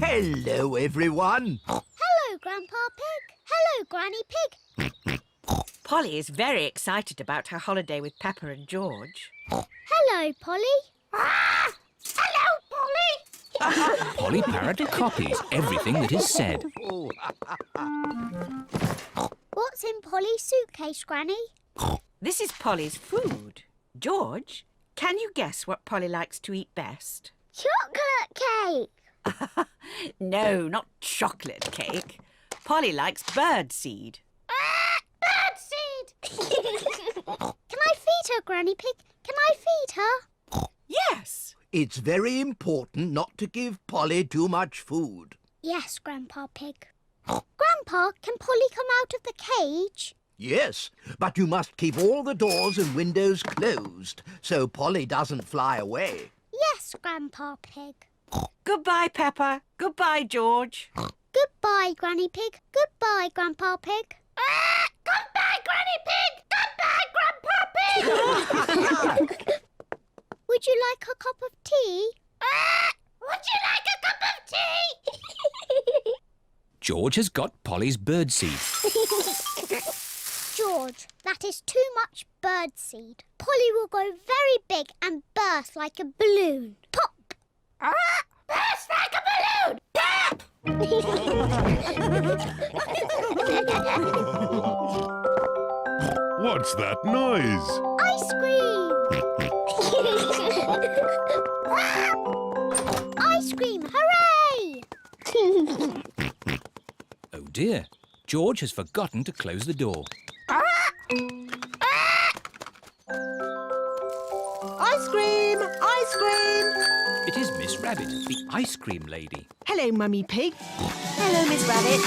Hello, everyone. Hello, Grandpa Pig. Hello, Granny Pig. Polly is very excited about her holiday with Peppa and George. Hello, Polly. Hello, Polly. Polly Parrot copies everything that is said. What's in Polly's suitcase, Granny? This is Polly's food. George, can you guess what Polly likes to eat best? Chocolate cake. No, not chocolate cake. Polly likes birdseed. Birdseed. Can I feed her, Granny Pig? Can I feed her? Yes. It's very important not to give Polly too much food. Yes, Grandpa Pig. Grandpa, can Polly come out of the cage? Yes, but you must keep all the doors and windows closed so Polly doesn't fly away. Yes, Grandpa Pig. Goodbye, Peppa. Goodbye, George. Goodbye, Granny Pig. Goodbye, Grandpa Pig. Goodbye, Granny Pig. Goodbye, Grandpa Pig. Would you like a cup of tea? Would you like a cup of tea? George has got Polly's birdseed. George, that is too much birdseed. Polly will go very big and burst like a balloon. Pop! Burst like a balloon. Pop! What's that noise? Ice cream! Ice cream, hooray! Oh dear, George has forgotten to close the door. Ice cream! Ice cream! It is Miss Rabbit, the ice cream lady. Hello, Mummy Pig. Hello, Miss Rabbit.